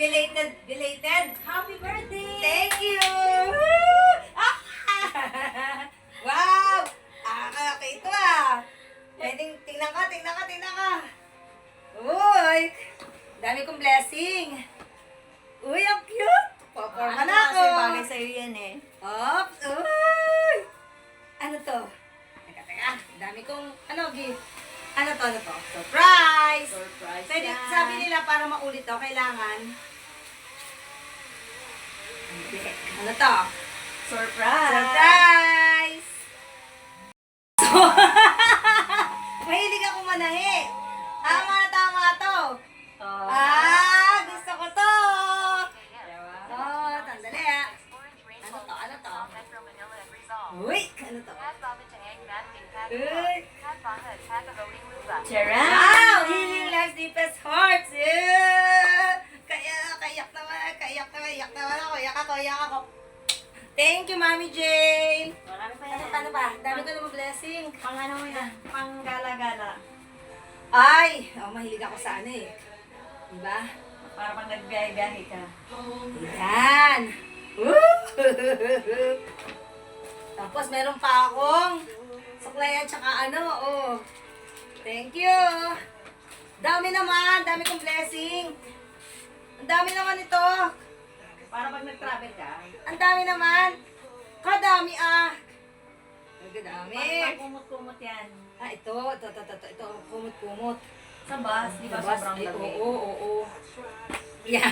belated. Happy birthday! Thank you! Ah! Wow! Okay ito ah. Pwedeng, tingnan ka. Uy! Dami kong blessing. Uy, ang cute! Paporma na ako. Kasi bagay sa'yo yan eh. Oops! Uy! Ano to? Teka. Dami kong, gift. Ano to? Surprise! Surprise Pwede, yan. sabi nila para maulit to, kailangan. Ano to? Surprise! Surprise! So, mahilig ako manahi. Tama to. Gusto ko to. Tandali ah. Ano to? Uy, ano to? Uy. Charan! Wow! Healing Life's Deepest Hearts! Yeah! Kayak naman ako. Yak ako. Thank you, Mami Jane! Marami pa yan. Ano pa? Dami ko naman blessing. Pang ano mo yan? Pang gala-gala. Ay! Mahilig ako sa ano eh. Diba? Para pang nagbiyahe-biyahe ka. Yan! Woo! Tapos meron pa akong suklayan tsaka Thank you! Dami kong blessing. Ang dami naman ito. Para pag nag-travel ka. Ang dami naman. Kadami ah. Kadami. Pag kumot-kumot yan. Ito. Kumot-kumot. Sa bus, di ba sobrang lamig? Oo. Yan.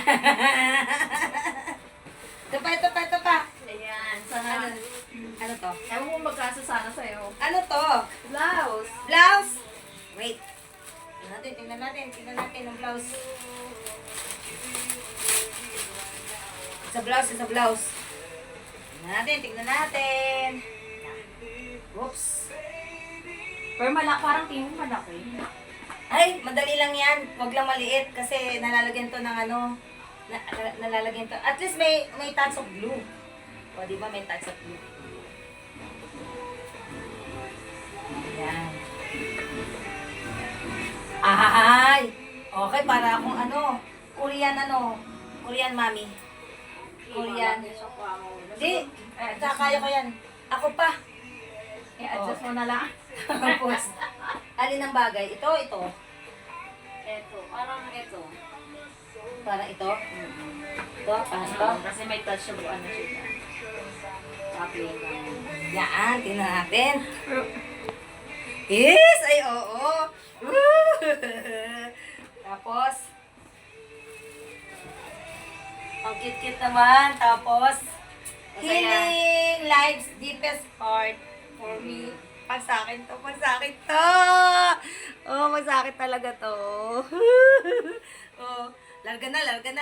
Ito pa. Ayan, sana. Ano to? Ewan kung magkasasana sa'yo. Ano to? Blouse. Blouse? Wait. Tingnan natin ang blouse. Sa blouse. Tingnan natin. Oops. Pero parang tingin mo malaki. Ay, madali lang yan. Huwag lang maliit kasi nalalagyan to ng nalalagyan to. At least may touch of blue. O, di ba may touch of blue? Ayan. Ay! Okay, para akong Korean mami. Korean. Di, kaya ko yan. Ako pa. I-adjust mo na lang. Tapos, alin ang bagay? Ito. Ito, parang ito. Parang ito. Parang ito. Kasi may touch of ano siya. Chocolate. Yan, tingnan natin. Yes! Ay, oo. Woo! Tapos, ang cute-cute naman. Tapos, Healing Life's Deepest Heart for me. Pag sa akin to. Oh, magsakit talaga to. Oh, larga na. Lika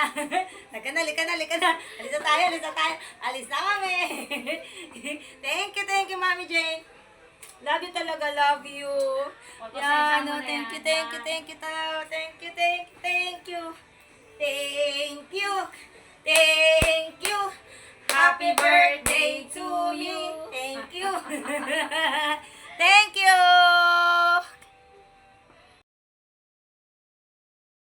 na. Alis na tayo. Alis na kami. Thank you, Mami Jane. Love you talaga, love you. Yan, thank you. Thank you. Happy birthday to you. Thank you.